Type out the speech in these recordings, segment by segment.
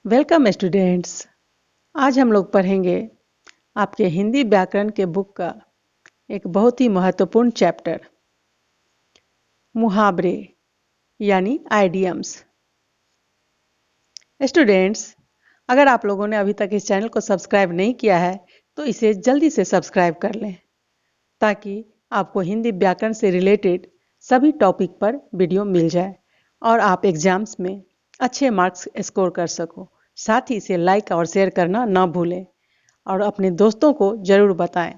Welcome students. आज हम लोग पढ़ेंगे आपके हिंदी व्याकरण के बुक का एक बहुत ही महत्वपूर्ण चैप्टर, मुहावरे यानी आइडियम्स। स्टूडेंट्स, अगर आप लोगों ने अभी तक इस चैनल को सब्सक्राइब नहीं किया है तो इसे जल्दी से सब्सक्राइब कर लें, ताकि आपको हिंदी व्याकरण से रिलेटेड सभी टॉपिक पर वीडियो मिल जाए और आप एग्जाम्स में अच्छे मार्क्स स्कोर कर सको। साथ ही इसे लाइक और शेयर करना ना भूलें और अपने दोस्तों को ज़रूर बताएं,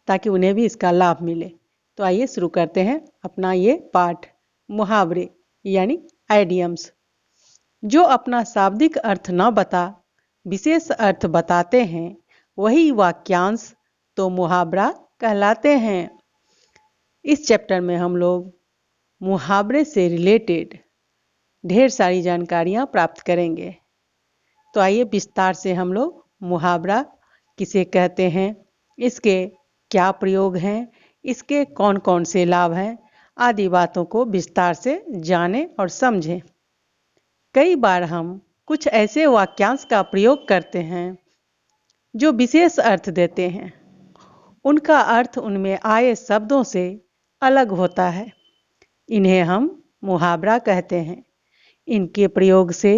ताकि उन्हें भी इसका लाभ मिले। तो आइए शुरू करते हैं अपना ये पाठ, मुहावरे यानी आइडियम्स। जो अपना शाब्दिक अर्थ न बता विशेष अर्थ बताते हैं, वही वाक्यांश तो मुहावरा कहलाते हैं। इस चैप्टर में हम लोग मुहावरे से रिलेटेड ढेर सारी जानकारियाँ प्राप्त करेंगे। तो आइए विस्तार से हम लोग मुहावरा किसे कहते हैं, इसके क्या प्रयोग हैं, इसके कौन कौन से लाभ हैं, आदि बातों को विस्तार से जानें और समझें। कई बार हम कुछ ऐसे वाक्यांश का प्रयोग करते हैं जो विशेष अर्थ देते हैं। उनका अर्थ उनमें आए शब्दों से अलग होता है। इन्हें हम मुहावरा कहते हैं। इनके प्रयोग से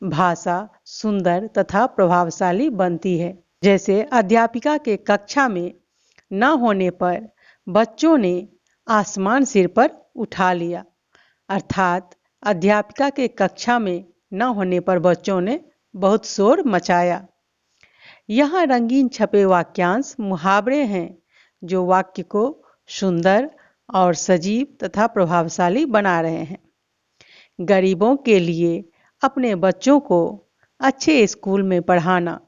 भाषा सुंदर तथा प्रभावशाली बनती है। जैसे अध्यापिका के कक्षा में न होने पर बच्चों ने आसमान सिर पर उठा लिया, अर्थात अध्यापिका के कक्षा में न होने पर बच्चों ने बहुत शोर मचाया। यहाँ रंगीन छपे वाक्यांश मुहावरे हैं, जो वाक्य को सुंदर और सजीव तथा प्रभावशाली बना रहे हैं। गरीबों के लिए अपने बच्चों को अच्छे स्कूल में पढ़ाना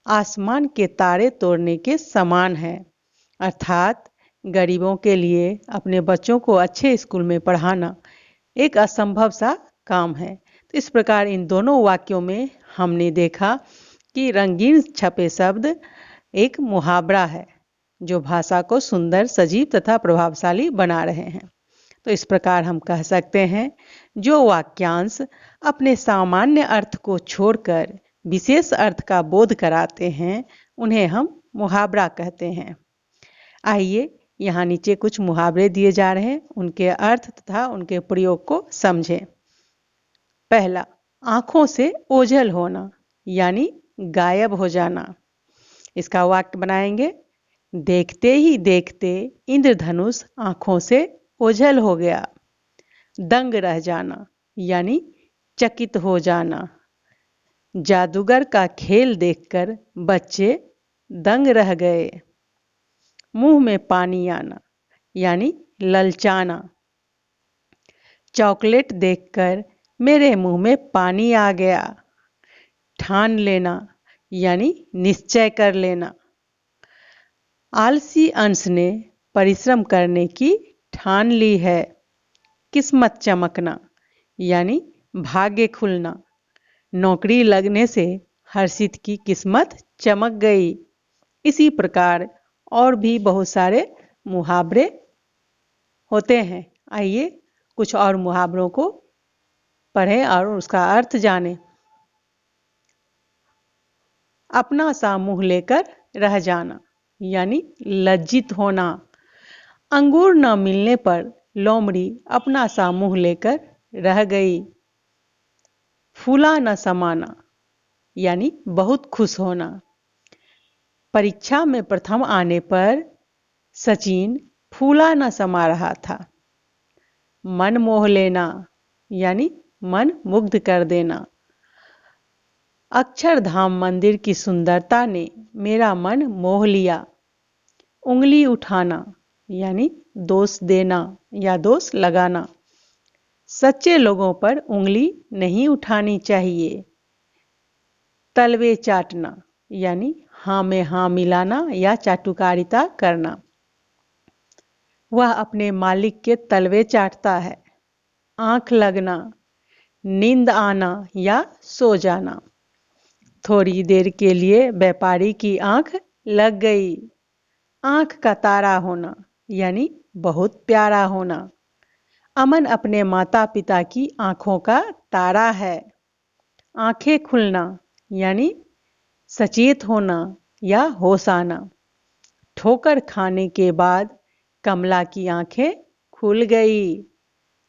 आसमान के तारे तोड़ने के समान है, अर्थात गरीबों के लिए अपने बच्चों को अच्छे स्कूल में पढ़ाना एक असंभव सा काम है। तो इस प्रकार इन दोनों वाक्यों में हमने देखा कि रंगीन छपे शब्द एक मुहावरा है, जो भाषा को सुंदर, सजीव तथा प्रभावशाली बना रहे हैं। तो इस प्रकार हम कह सकते हैं, जो वाक्यांश अपने सामान्य अर्थ को छोड़कर विशेष अर्थ का बोध कराते हैं, उन्हें हम मुहावरा कहते हैं। आइए यहाँ नीचे कुछ मुहावरे दिए जा रहे हैं, उनके अर्थ तथा उनके प्रयोग को समझें। पहला, आंखों से ओझल होना यानी गायब हो जाना। इसका वाक्य बनाएंगे, देखते ही देखते इंद्रधनुष आंखों से ओझल हो गया। दंग रह जाना यानी चकित हो जाना। जादूगर का खेल देखकर बच्चे दंग रह गए। मुंह में पानी आना यानी ललचाना। चॉकलेट देखकर मेरे मुंह में पानी आ गया। ठान लेना यानी निश्चय कर लेना। आलसी अंश ने परिश्रम करने की ठान ली है। किस्मत चमकना यानी भाग्य खुलना। नौकरी लगने से हर्षित की किस्मत चमक गई। इसी प्रकार और भी बहुत सारे मुहावरे होते हैं। आइए कुछ और मुहावरों को पढ़ें और उसका अर्थ जानें। अपना सा मुंह लेकर रह जाना यानी लज्जित होना। अंगूर न मिलने पर लोमड़ी अपना सा मुंह लेकर रह गई। फूला न समाना यानी बहुत खुश होना। परीक्षा में प्रथम आने पर सचिन फूला न समा रहा था। मन मोह लेना यानी मन मुग्ध कर देना। अक्षरधाम मंदिर की सुंदरता ने मेरा मन मोह लिया। उंगली उठाना यानी दोष देना या दोष लगाना। सच्चे लोगों पर उंगली नहीं उठानी चाहिए। तलवे चाटना यानी हाँ में हाँ मिलाना या चाटुकारिता करना। वह अपने मालिक के तलवे चाटता है। आंख लगना, नींद आना या सो जाना। थोड़ी देर के लिए व्यापारी की आंख लग गई। आंख का तारा होना यानी बहुत प्यारा होना। अमन अपने माता पिता की आंखों का तारा है। आंखें खुलना यानी सचेत होना या होश आना। ठोकर खाने के बाद कमला की आंखें खुल गई।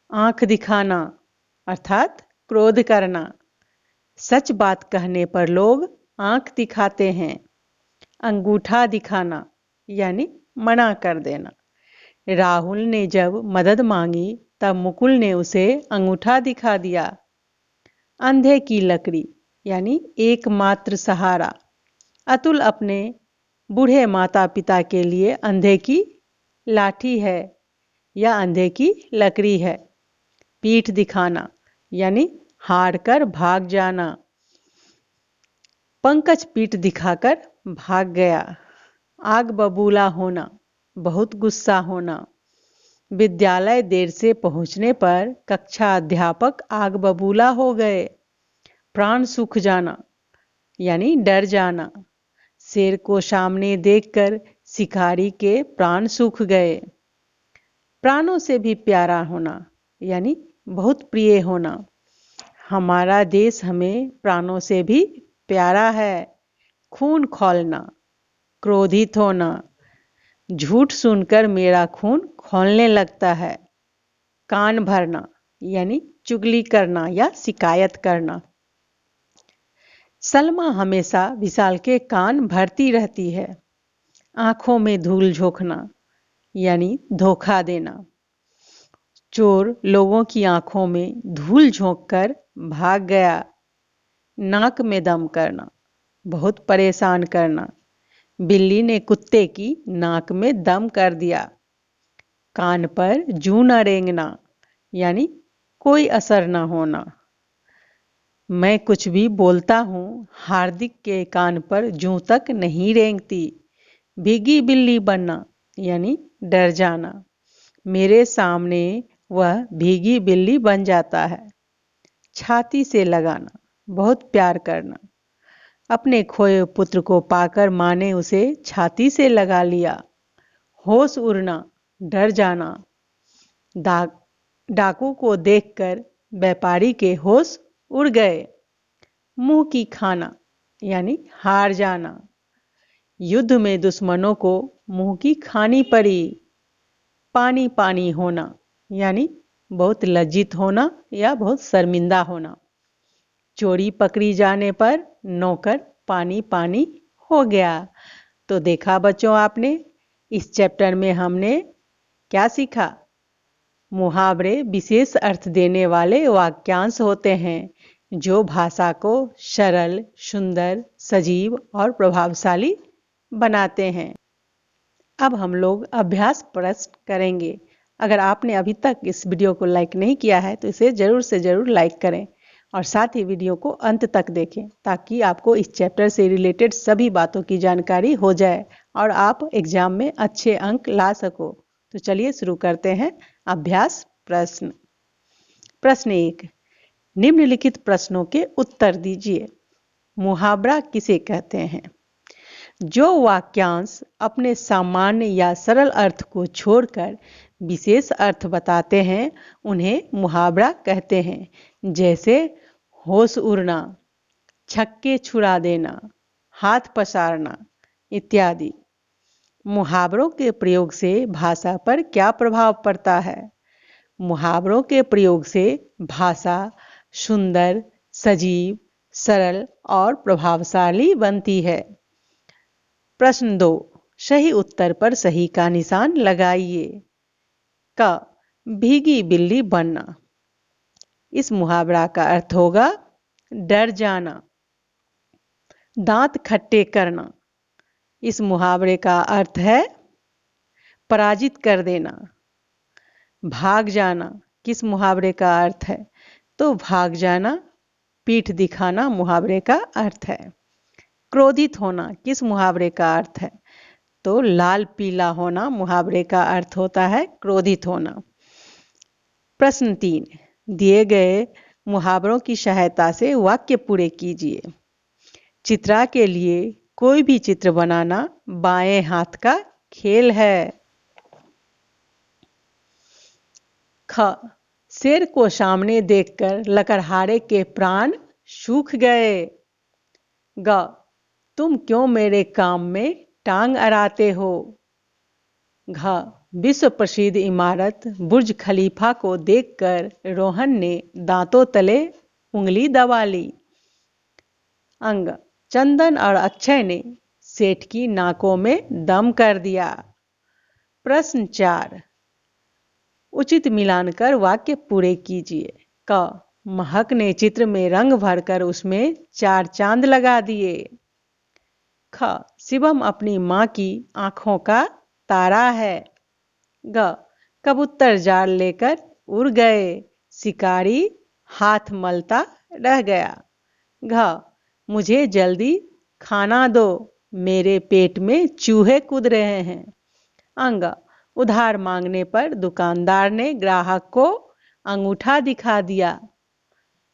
आंख दिखाना अर्थात क्रोध करना। सच बात कहने पर लोग आंख दिखाते हैं। अंगूठा दिखाना यानी मना कर देना। राहुल ने जब मदद मांगी तब मुकुल ने उसे अंगूठा दिखा दिया। अंधे की लकड़ी यानी एकमात्र सहारा। अतुल अपने बूढ़े माता पिता के लिए अंधे की लाठी है या अंधे की लकड़ी है। पीठ दिखाना यानी हार कर भाग जाना। पंकज पीठ दिखाकर भाग गया। आग बबूला होना बहुत गुस्सा होना। विद्यालय देर से पहुंचने पर कक्षा अध्यापक आग बबूला हो गए। प्राण सूख जाना यानी डर जाना। शेर को सामने देखकर शिकारी के प्राण सूख गए। प्राणों से भी प्यारा होना यानी बहुत प्रिय होना। हमारा देश हमें प्राणों से भी प्यारा है। खून खौलना, क्रोधित होना। झूठ सुनकर मेरा खून खौलने लगता है। कान भरना यानी चुगली करना या शिकायत करना। सलमा हमेशा विशाल के कान भरती रहती है। आंखों में धूल झोंकना यानी धोखा देना। चोर लोगों की आंखों में धूल झोंककर भाग गया। नाक में दम करना बहुत परेशान करना। बिल्ली ने कुत्ते की नाक में दम कर दिया। कान पर जूं न रेंगना यानी कोई असर न होना। मैं कुछ भी बोलता हूँ हार्दिक के कान पर जूं तक नहीं रेंगती। भीगी बिल्ली बनना यानी डर जाना। मेरे सामने वह भीगी बिल्ली बन जाता है। छाती से लगाना बहुत प्यार करना। अपने खोए पुत्र को पाकर माँ ने उसे छाती से लगा लिया। होश उड़ना डर जाना। डाकू को देखकर व्यापारी के होश उड़ गए। मुंह की खाना यानी हार जाना। युद्ध में दुश्मनों को मुंह की खानी पड़ी। पानी पानी होना यानी बहुत लज्जित होना या बहुत शर्मिंदा होना। चोरी पकड़ी जाने पर नौकर पानी पानी हो गया। तो देखा बच्चों आपने इस चैप्टर में हमने क्या सीखा। मुहावरे विशेष अर्थ देने वाले वाक्यांश होते हैं जो भाषा को सरल, सुंदर, सजीव और प्रभावशाली बनाते हैं। अब हम लोग अभ्यास प्रश्न करेंगे। अगर आपने अभी तक इस वीडियो को लाइक नहीं किया है तो इसे ज़रूर से ज़रूर लाइक करें और साथ ही वीडियो को अंत तक देखें ताकि आपको इस चैप्टर से रिलेटेड सभी बातों की जानकारी हो जाए और आप एग्जाम में अच्छे अंक ला सको। तो चलिए शुरू करते हैं अभ्यास प्रश्न। प्रश्न 1, निम्नलिखित प्रश्नों के उत्तर दीजिए। मुहावरा किसे कहते हैं? जो वाक्यांश अपने सामान्य या सरल अर्थ को छोड़कर विशेष अर्थ बताते हैं उन्हें मुहावरा कहते हैं। जैसे होश उड़ना, छक्के छुड़ा देना, हाथ पसारना इत्यादि। मुहावरों के प्रयोग से भाषा पर क्या प्रभाव पड़ता है? मुहावरों के प्रयोग से भाषा सुंदर, सजीव, सरल और प्रभावशाली बनती है। प्रश्न 2, सही उत्तर पर सही का निशान लगाइए। क, भीगी बिल्ली बनना। इस मुहावरा का अर्थ होगा डर जाना। दांत खट्टे करना। इस मुहावरे का अर्थ है पराजित कर देना। भाग जाना किस मुहावरे का अर्थ है? तो भाग जाना, पीठ दिखाना मुहावरे का अर्थ है। क्रोधित होना किस मुहावरे का अर्थ है? तो लाल पीला होना मुहावरे का अर्थ होता है क्रोधित होना। प्रश्न 3, दिए गए मुहावरों की सहायता से वाक्य पूरे कीजिए। चित्रा के लिए कोई भी चित्र बनाना बाएं हाथ का खेल है। ख, शेर को सामने देखकर लकड़हारे के प्राण सूख गए। ग, तुम क्यों मेरे काम में टांग अड़ाते हो। घ, विश्व प्रसिद्ध इमारत बुर्ज खलीफा को देखकर रोहन ने दांतों तले उंगली दबा ली। अंग, चंदन और अक्षय ने सेठ की नाकों में दम कर दिया। प्रश्न 4, उचित मिलान कर वाक्य पूरे कीजिए। क, महक ने चित्र में रंग भरकर उसमें 4 चांद लगा दिए। ख, शिवम अपनी मां की आंखों का तारा है। ग, कबूतर जाल लेकर उड़ गए, शिकारी हाथ मलता रह गया। घ, मुझे जल्दी खाना दो, मेरे पेट में चूहे कूद रहे हैं। अंग, उधार मांगने पर दुकानदार ने ग्राहक को अंगूठा दिखा दिया।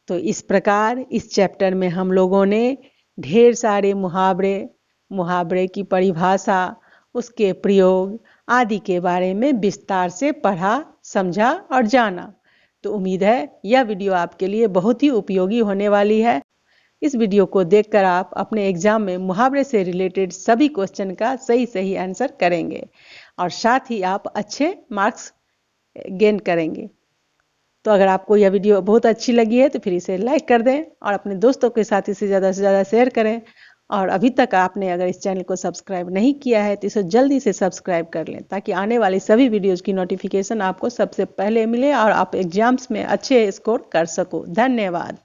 तो इस प्रकार इस चैप्टर में हम लोगों ने ढेर सारे मुहावरे की परिभाषा, उसके प्रयोग आदि के बारे में विस्तार से पढ़ा, समझा और जाना। तो उम्मीद है यह वीडियो आपके लिए बहुत ही उपयोगी होने वाली है। इस वीडियो को देखकर आप अपने एग्जाम में मुहावरे से रिलेटेड सभी क्वेश्चन का सही आंसर करेंगे और साथ ही आप अच्छे मार्क्स गेन करेंगे। तो अगर आपको यह वीडियो बहुत अच्छी लगी है तो फिर इसे लाइक कर दें और अपने दोस्तों के साथ इसे ज़्यादा से ज़्यादा शेयर करें। और अभी तक आपने अगर इस चैनल को सब्सक्राइब नहीं किया है तो इसे जल्दी से सब्सक्राइब कर लें, ताकि आने वाली सभी वीडियोज़ की नोटिफिकेशन आपको सबसे पहले मिले और आप एग्जाम्स में अच्छे स्कोर कर सको। धन्यवाद।